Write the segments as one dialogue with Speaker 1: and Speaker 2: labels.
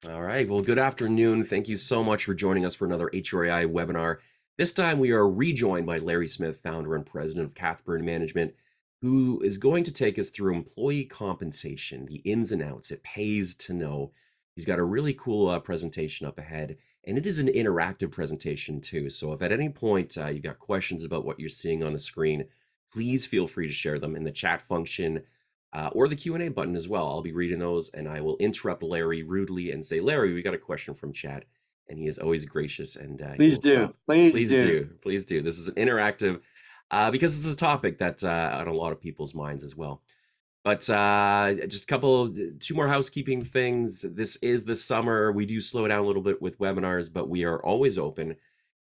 Speaker 1: All right. Well, good afternoon. Thank you so much for joining us for another HRAI webinar. This time we are rejoined by Larry Smith, founder and president of Kathbern Management, who is going to take us through employee compensation, the ins and outs. It pays to know. He's got a really cool presentation up ahead, and it is an interactive presentation too. So if at any point you've got questions about what you're seeing on the screen, please feel free to share them in the chat function or the Q&A button as well. I'll be reading those and I will interrupt Larry rudely and say, Larry, we got a question from chat. And he is always gracious and he
Speaker 2: Please
Speaker 1: will
Speaker 2: do.
Speaker 1: stop.
Speaker 2: Please
Speaker 1: Please
Speaker 2: do.
Speaker 1: do. Please do. This is an interactive because it's a topic that's on a lot of people's minds as well. But just a two more housekeeping things. This is the summer. We do slow down a little bit with webinars, but we are always open.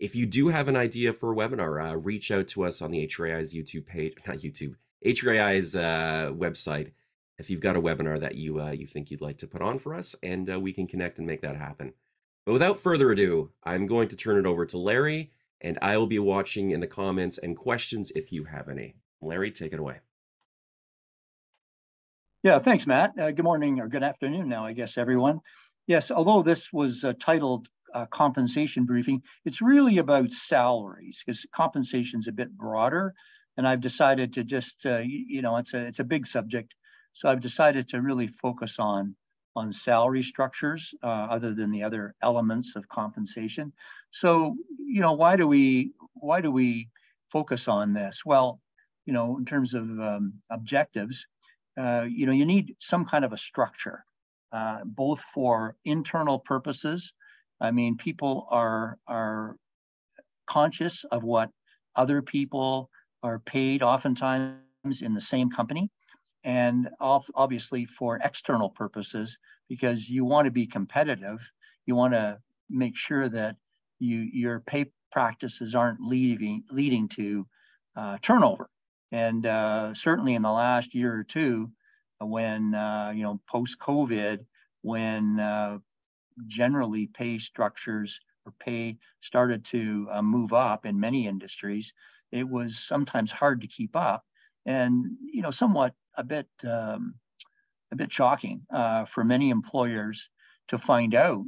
Speaker 1: If you do have an idea for a webinar, reach out to us on the HRAI's YouTube page, not YouTube, HRAI's website. If you've got a webinar that you think you'd like to put on for us, and we can connect and make that happen. But without further ado, I'm going to turn it over to Larry, and I will be watching in the comments and questions if you have any. Larry, take it away.
Speaker 2: Yeah, thanks, Matt. Good morning or good afternoon now, I guess, everyone. Yes, although this was titled compensation briefing, it's really about salaries because compensation is a bit broader. And I've decided to just, it's a big subject. So I've decided to really focus on salary structures other than the other elements of compensation. So, why do we focus on this? Well, in terms of objectives, you need some kind of a structure, both for internal purposes. I mean, people are conscious of what other people are paid, oftentimes in the same company, and obviously for external purposes, because you want to be competitive. You want to make sure that your pay practices aren't leading to turnover. And certainly in the last year or two, when post COVID, when generally pay structures or pay started to move up in many industries, it was sometimes hard to keep up, and somewhat a bit shocking for many employers to find out,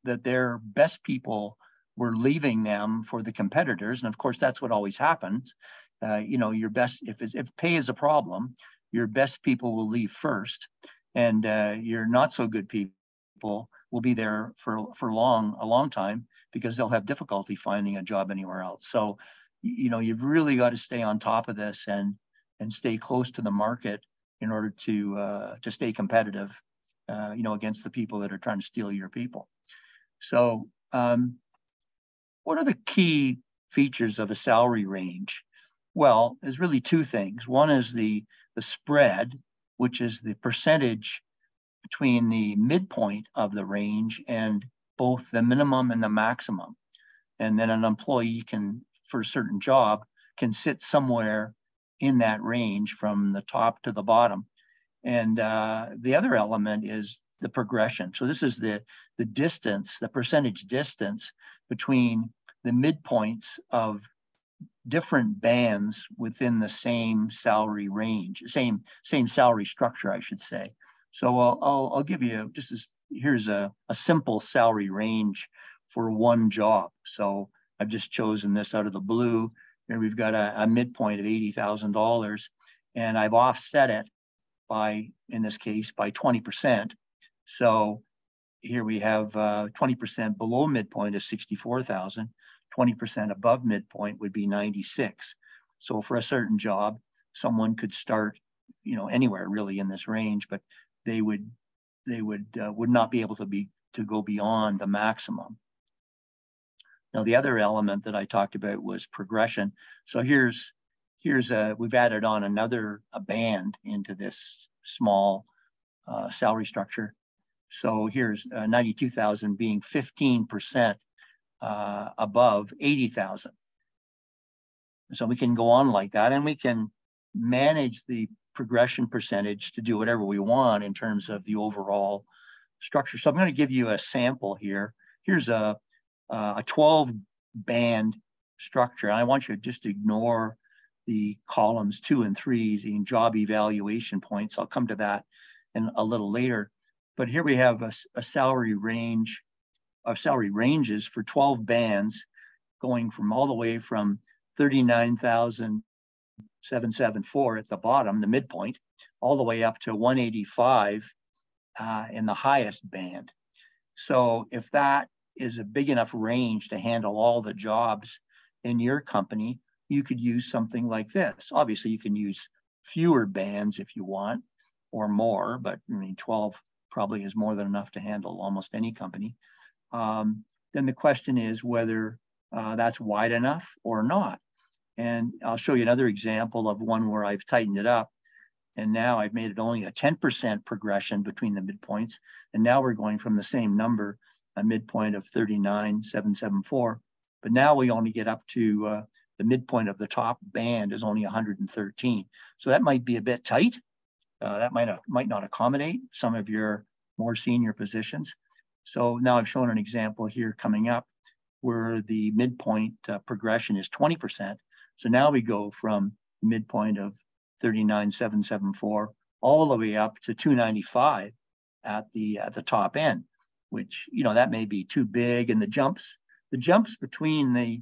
Speaker 2: that their best people were leaving them for the competitors. And of course, that's what always happens. Your best, if pay is a problem, your best people will leave first, and your not so good people will be there for a long time because they'll have difficulty finding a job anywhere else. So, you've really got to stay on top of this and stay close to the market in order to stay competitive, against the people that are trying to steal your people. So, what are the key features of a salary range? Well, there's really two things. One is the spread, which is the percentage between the midpoint of the range and both the minimum and the maximum. And then an employee can, for a certain job, can sit somewhere in that range from the top to the bottom. And the other element is the progression. So this is the distance, the percentage distance between the midpoints of different bands within the same salary range, same salary structure, I should say. So I'll give you here's a simple salary range for one job. So I've just chosen this out of the blue. Here we've got a midpoint of $80,000, and I've offset it by, in this case, by 20%. So here we have 20% below midpoint is 64,000. 20% above midpoint would be 96. So for a certain job, someone could start, anywhere really in this range, but they would not be able to go beyond the maximum. Now, the other element that I talked about was progression. So we've added on another band into this small salary structure. So here's 92,000 being 15% above 80,000. So we can go on like that, and we can manage the progression percentage to do whatever we want in terms of the overall structure. So I'm going to give you a sample here. Here's a 12 band structure. I want you to just ignore the columns 2 and 3 in job evaluation points. I'll come to that in a little later. But here we have a salary range of salary ranges for 12 bands, going from all the way from 39,774 at the bottom, the midpoint, all the way up to 185 in the highest band. So if that is a big enough range to handle all the jobs in your company, you could use something like this. Obviously, you can use fewer bands if you want, or more, but I mean, 12 probably is more than enough to handle almost any company. Then the question is whether that's wide enough or not. And I'll show you another example of one where I've tightened it up. And now I've made it only a 10% progression between the midpoints. And now we're going from the same number, a midpoint of 39,774. But now we only get up to the midpoint of the top band is only 113. So that might be a bit tight. That might not accommodate some of your more senior positions. So now I've shown an example here coming up where the midpoint progression is 20%. So now we go from midpoint of 39,774 all the way up to 295 at the top end, which, you know, that may be too big, and the jumps between the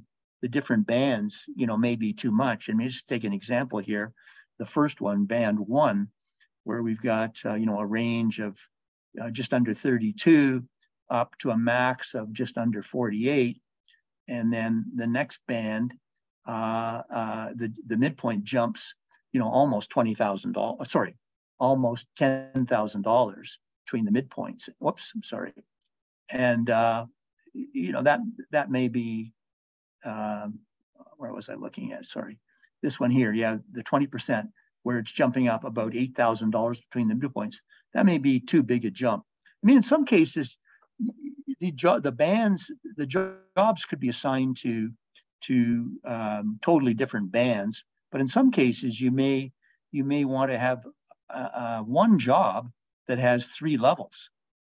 Speaker 2: different bands, you know, may be too much. And just take an example here, the first one, band 1, where we've got you know, a range of just under 32 up to a max of just under 48, and then the next band, the midpoint jumps, you know, almost $20,000. Sorry, almost $10,000 between the midpoints. Whoops, I'm sorry. And you know, that may be where was I looking at? Sorry, this one here. Yeah, the 20%, where it's jumping up about $8,000 between the midpoints. That may be too big a jump. I mean, in some cases, the jobs could be assigned to totally different bands, but in some cases you may want to have one job that has 3 levels,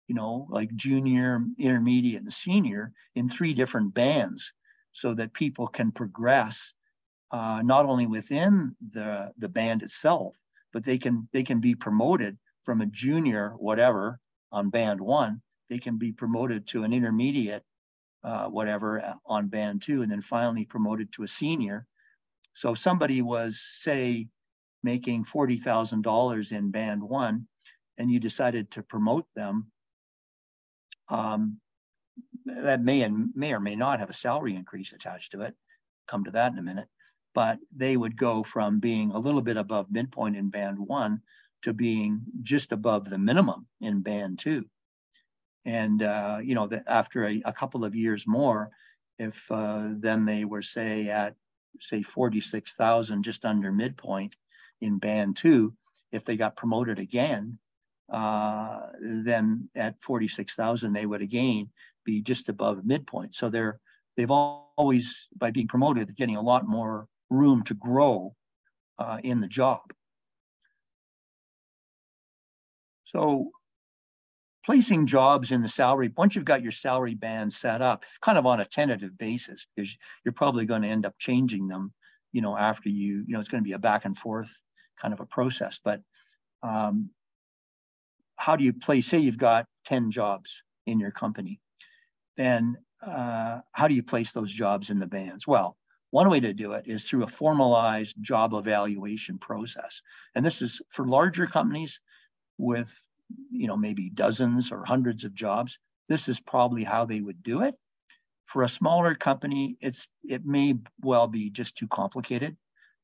Speaker 2: you know, like junior, intermediate, and senior in 3 different bands, so that people can progress not only within the band itself, but they can be promoted from a junior whatever on band 1. They can be promoted to an intermediate whatever on band 2, and then finally promoted to a senior. So if somebody was, say, making $40,000 in band 1, and you decided to promote them, that may or may not have a salary increase attached to it. Come to that in a minute. But they would go from being a little bit above midpoint in band 1 to being just above the minimum in band 2. And you know, that after a couple of years more, if then they were, say, at 46,000, just under midpoint in band 2, if they got promoted again, then at 46,000 they would again be just above midpoint. So they've always, by being promoted, getting a lot more room to grow in the job. So placing jobs in the salary, once you've got your salary band set up, kind of on a tentative basis, because you're probably going to end up changing them, you know, after you know, it's going to be a back and forth kind of a process. But how do you place, say you've got 10 jobs in your company, then how do you place those jobs in the bands? Well, one way to do it is through a formalized job evaluation process. And this is for larger companies with, you know, maybe dozens or hundreds of jobs. This is probably how they would do it. For a smaller company, it may well be just too complicated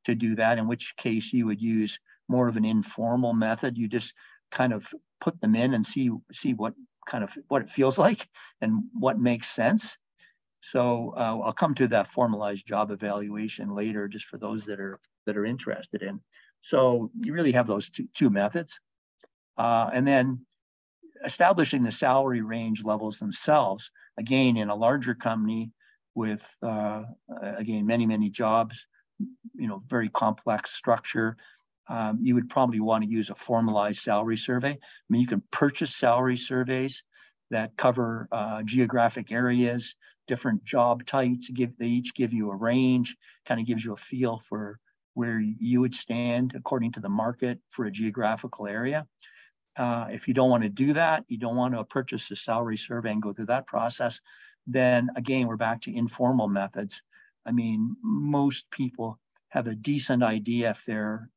Speaker 2: to do that, in which case you would use more of an informal method. You just kind of put them in and see what it feels like and what makes sense. So I'll come to that formalized job evaluation later, just for those that are interested in. So you really have those two methods. And then establishing the salary range levels themselves, again, in a larger company with, again, many jobs, you know, very complex structure, you would probably want to use a formalized salary survey. I mean, you can purchase salary surveys that cover geographic areas, different job types. They each give you a range, kind of gives you a feel for where you would stand according to the market for a geographical area. If you don't want to do that, you don't want to purchase a salary survey and go through that process, then again, we're back to informal methods. I mean, most people have a decent idea if they're,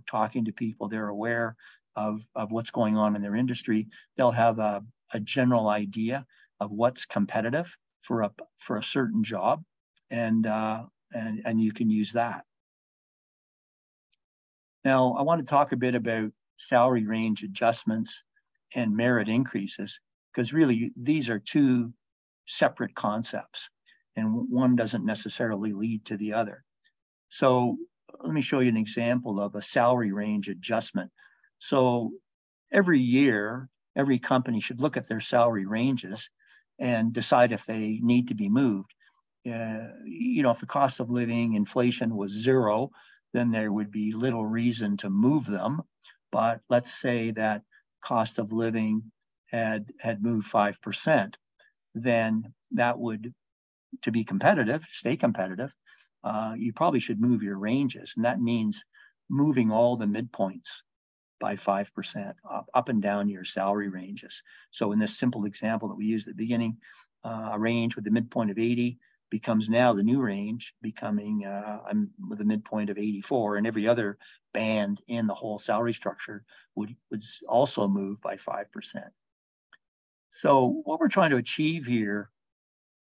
Speaker 2: talking to people, they're aware of what's going on in their industry. They'll have a general idea of what's competitive for a certain job, and you can use that. Now, I want to talk a bit about salary range adjustments and merit increases, because really these are two separate concepts, and one doesn't necessarily lead to the other. So let me show you an example of a salary range adjustment. So every year, every company should look at their salary ranges and decide if they need to be moved. If the cost of living inflation was zero, then there would be little reason to move them. But let's say that cost of living had moved 5%, then that would, to be competitive, stay competitive, you probably should move your ranges. And that means moving all the midpoints by 5% up and down your salary ranges. So in this simple example that we used at the beginning, a range with the midpoint of 80 becomes now the new range, becoming with a midpoint of 84, and every other band in the whole salary structure would also move by 5%. So what we're trying to achieve here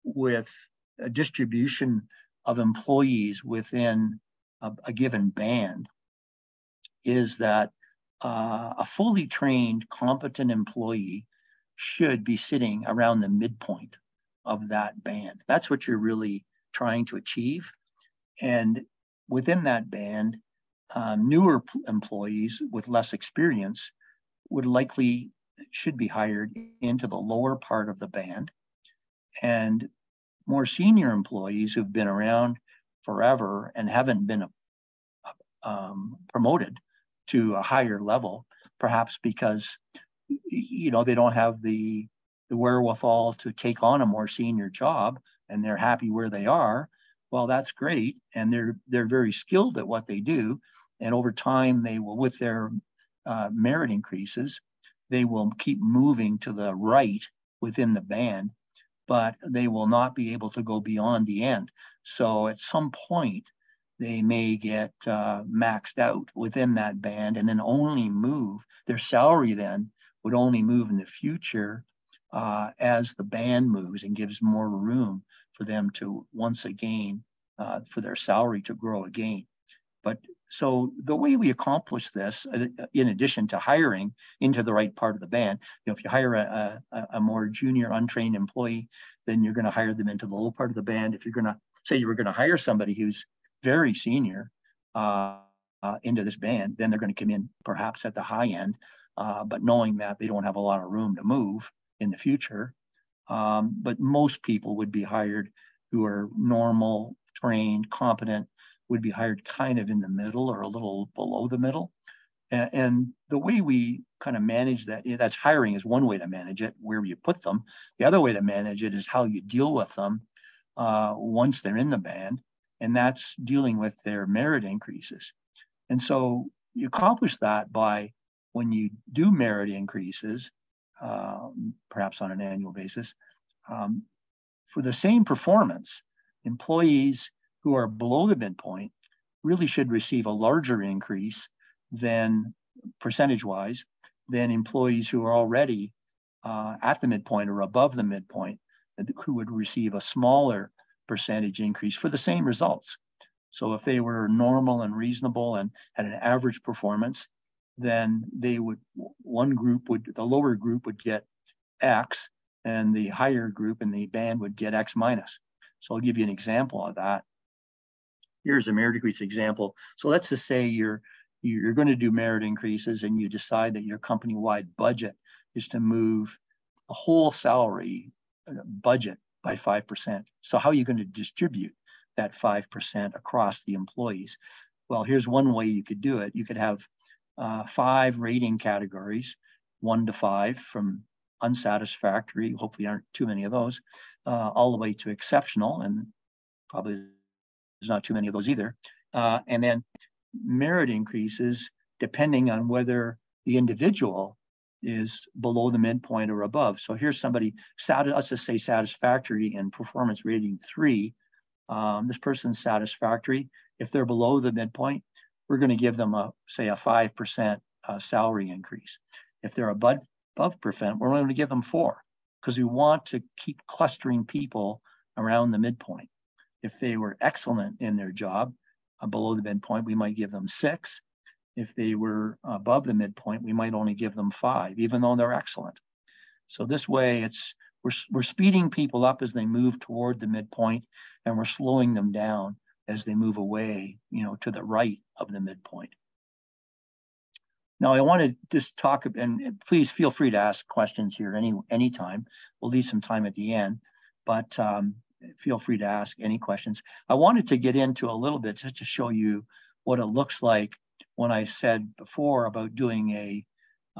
Speaker 2: with a distribution of employees within a given band is that a fully trained, competent employee should be sitting around the midpoint of that band. That's what you're really trying to achieve. And within that band, newer employees with less experience should be hired into the lower part of the band. And more senior employees who've been around forever and haven't been promoted to a higher level, perhaps because they don't have the wherewithal to take on a more senior job and they're happy where they are. Well, that's great, and they're very skilled at what they do, and over time they will, with their merit increases, they will keep moving to the right within the band, but they will not be able to go beyond the end. So at some point, they may get maxed out within that band and then only move. Their salary then would only move in the future as the band moves and gives more room for them to once again, for their salary to grow again. But so the way we accomplish this, in addition to hiring into the right part of the band, if you hire a more junior, untrained employee, then you're going to hire them into the low part of the band. If you're going to say you were going to hire somebody who's very senior into this band, then they're going to come in perhaps at the high end, but knowing that they don't have a lot of room to move in the future. But most people would be hired who are normal, trained, competent, would be hired kind of in the middle or a little below the middle. And the way we kind of manage that, that's hiring is one way to manage it, where you put them. The other way to manage it is how you deal with them once they're in the band, and that's dealing with their merit increases. And so you accomplish that by, when you do merit increases, perhaps on an annual basis, for the same performance, employees who are below the midpoint really should receive a larger increase than, percentage-wise, than employees who are already at the midpoint or above the midpoint, who would receive a smaller percentage increase for the same results. So if they were normal and reasonable and had an average performance, then the lower group would get X, and the higher group in the band would get X minus. So I'll give you an example of that. Here's a merit increase example. So let's just say you're going to do merit increases, and you decide that your company-wide budget is to move the whole salary budget by 5%. So how are you going to distribute that 5% across the employees? Well, here's one way you could do it. You could have 5 rating categories, 1 to 5, from unsatisfactory, hopefully aren't too many of those, all the way to exceptional, and probably there's not too many of those either. And then merit increases, depending on whether the individual is below the midpoint or above. So here's somebody, let's just say satisfactory and performance rating 3. This person's satisfactory. If they're below the midpoint, we're going to give them say a 5% salary increase. If they're above percent, we're going to give them 4, because we want to keep clustering people around the midpoint. If they were excellent in their job, below the midpoint, we might give them 6. If they were above the midpoint, we might only give them 5, even though they're excellent. So this way, we're speeding people up as they move toward the midpoint, and we're slowing them down as they move away, to the right of the midpoint. Now, I want to just talk, and please feel free to ask questions here anytime. We'll leave some time at the end, but feel free to ask any questions. I wanted to get into a little bit just to show you what it looks like when I said before about doing a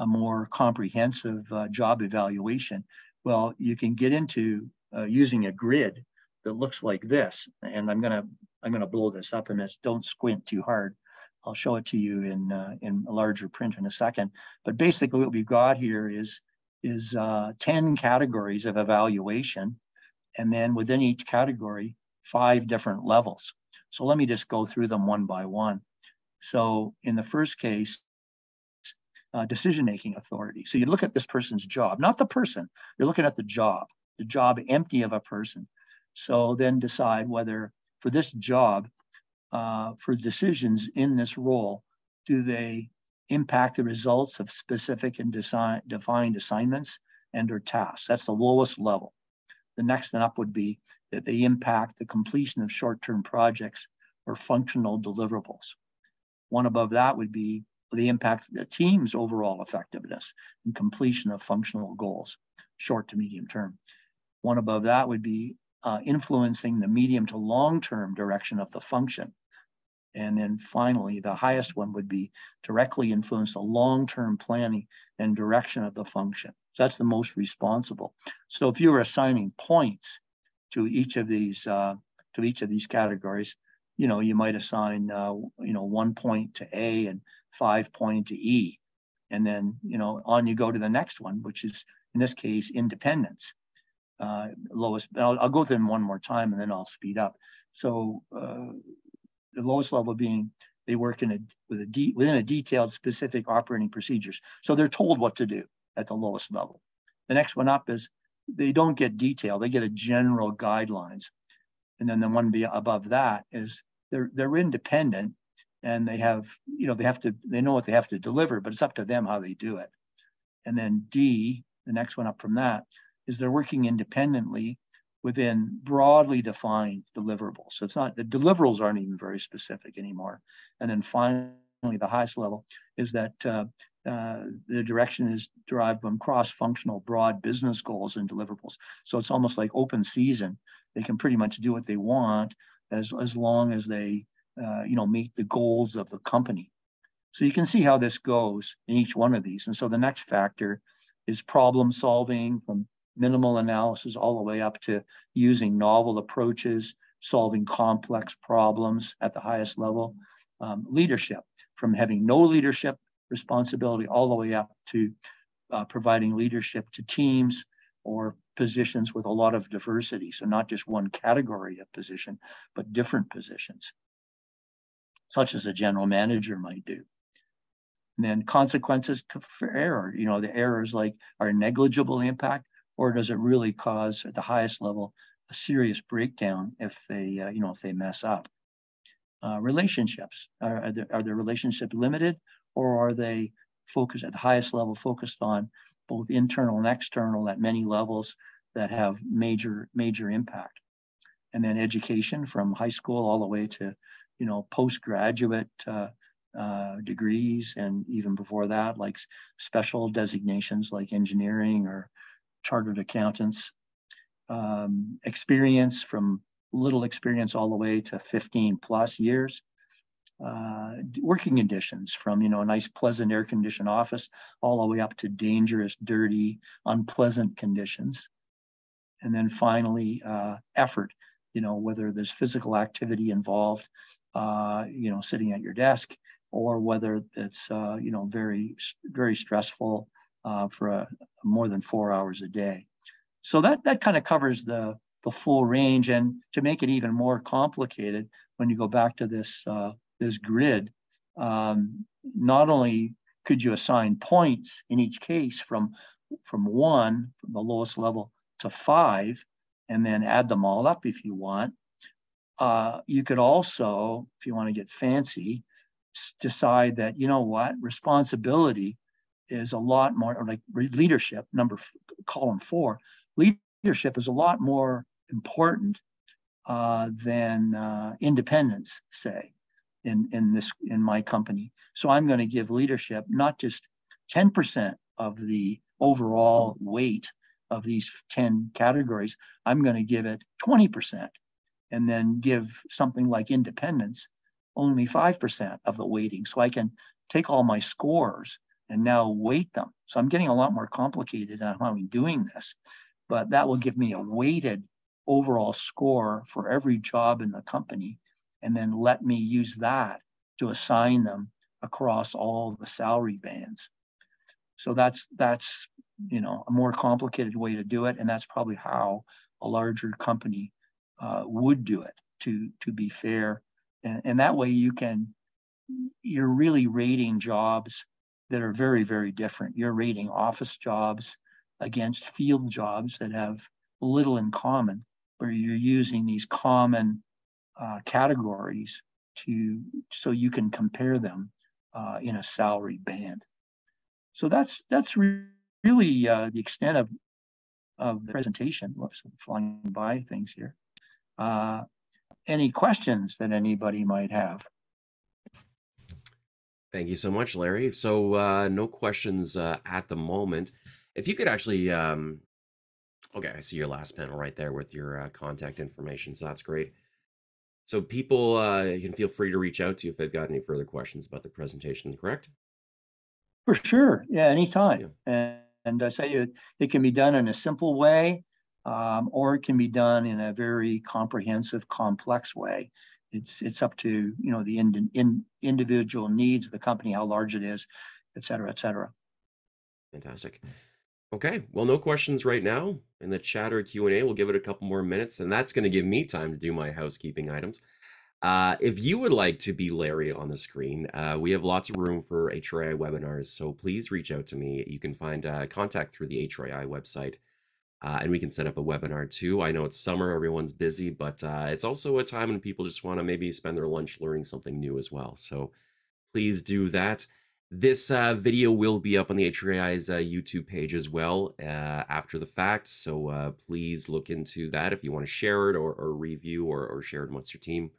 Speaker 2: more comprehensive job evaluation. Well, you can get into using a grid that looks like this, and I'm gonna blow this up, and don't squint too hard. I'll show it to you in a larger print in a second. But basically, what we've got here is 10 categories of evaluation, and then within each category, 5 different levels. So let me just go through them one by one. So in the first case, decision-making authority. So you look at this person's job, not the person. You're looking at the job empty of a person. So then decide whether for this job, for decisions in this role, do they impact the results of specific and defined assignments and or tasks? That's the lowest level. The next one up would be that they impact the completion of short-term projects or functional deliverables. One above that would be the impact of the team's overall effectiveness and completion of functional goals, short to medium term. One above that would be influencing the medium to long-term direction of the function. And then finally, the highest one would be directly influence the long-term planning and direction of the function. So that's the most responsible. So if you were assigning points to each of these categories, you might assign 1 point to A and 5 point to E, and then on you go to the next one, which is in this case independence. Lowest. I'll go through them one more time, and then I'll speed up. So the lowest level being they work within a detailed specific operating procedures. So they're told what to do at the lowest level. The next one up is they don't get detail; they get a general guidelines. And then the one above that is they're independent, and they know what they have to deliver, but it's up to them how they do it. And then D, the next one up from that, is they're working independently within broadly defined deliverables. So it's not, the deliverables aren't even very specific anymore. And then finally, the highest level is that the direction is derived from cross-functional broad business goals and deliverables. So it's almost like open season. They can pretty much do what they want as long as they meet the goals of the company. So you can see how this goes in each one of these. And so the next factor is problem solving, from minimal analysis all the way up to using novel approaches, solving complex problems at the highest level. Leadership, from having no leadership responsibility all the way up to providing leadership to teams or positions with a lot of diversity. So not just one category of position, but different positions, such as a general manager might do. And then consequences for error. The errors are negligible impact, or does it really cause at the highest level a serious breakdown if they mess up? Relationships, are their relationships limited, or are they focused at the highest level, focused on both internal and external at many levels that have major impact? And then education, from high school all the way to postgraduate degrees, and even before that, like special designations like engineering or chartered accountants. Experience, from little experience all the way to 15 plus years. Working conditions, from a nice pleasant air conditioned office all the way up to dangerous, dirty, unpleasant conditions. And then finally, effort, whether there's physical activity involved, sitting at your desk, or whether it's very, very stressful for more than 4 hours a day. So that kind of covers the full range. And to make it even more complicated, when you go back to this grid, not only could you assign points in each case from 1, from the lowest level, to 5, and then add them all up if you want. You could also, if you want to get fancy, decide that, you know what, responsibility is a lot more, like leadership, column 4, leadership is a lot more important than independence, say, in my company. So I'm going to give leadership not just 10% of the overall weight of these 10 categories. I'm going to give it 20%, and then give something like independence only 5% of the weighting. So I can take all my scores and now weight them. So I'm getting a lot more complicated on how I'm doing this, but that will give me a weighted overall score for every job in the company, and then let me use that to assign them across all the salary bands. So that's a more complicated way to do it, and that's probably how a larger company would do it to be fair. And that way you're really rating jobs that are very, very different. You're rating office jobs against field jobs that have little in common, where you're using these common categories so you can compare them in a salary band. So that's really the extent of the presentation. Whoops, I'm flying by things here. Any questions that anybody might have?
Speaker 1: Thank you so much, Larry. So no questions at the moment. If you could actually, okay, I see your last panel right there with your contact information, so that's great. So people can feel free to reach out to you if they've got any further questions about the presentation, correct?
Speaker 2: For sure, yeah, anytime. Yeah. And I say it can be done in a simple way, or it can be done in a very comprehensive, complex way. It's up to the individual needs of the company, how large it is, et cetera, et cetera.
Speaker 1: Fantastic. Okay, well, no questions right now in the chat or Q&A. We'll give it a couple more minutes, and that's going to give me time to do my housekeeping items. If you would like to be Larry on the screen, we have lots of room for HRAI webinars, so please reach out to me. You can find contact through the HRAI website, and we can set up a webinar too. I know it's summer, everyone's busy, but it's also a time when people just want to maybe spend their lunch learning something new as well. So please do that. This video will be up on the HRAI's YouTube page as well after the fact, so please look into that if you want to share it or review or share it amongst your team.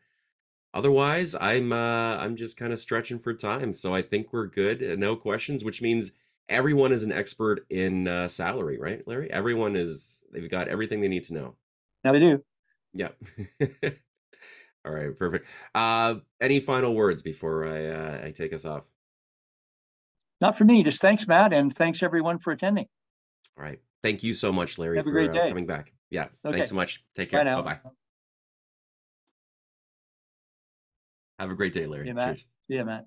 Speaker 1: Otherwise, I'm just kind of stretching for time, so I think we're good. No questions, which means everyone is an expert in salary, right, Larry? They've got everything they need to know.
Speaker 2: Now they do.
Speaker 1: Yeah. All right, perfect. Any final words before I take us off?
Speaker 2: Not for me. Just thanks, Matt, and thanks everyone for attending.
Speaker 1: All right. Thank you so much, Larry,
Speaker 2: Have a great
Speaker 1: for
Speaker 2: day.
Speaker 1: coming back. Yeah.
Speaker 2: Okay.
Speaker 1: Thanks so much. Take
Speaker 2: Bye
Speaker 1: care.
Speaker 2: now.
Speaker 1: Bye-bye. Have a great day, Larry.
Speaker 2: See you, Matt.
Speaker 1: Cheers.
Speaker 2: See you, Matt.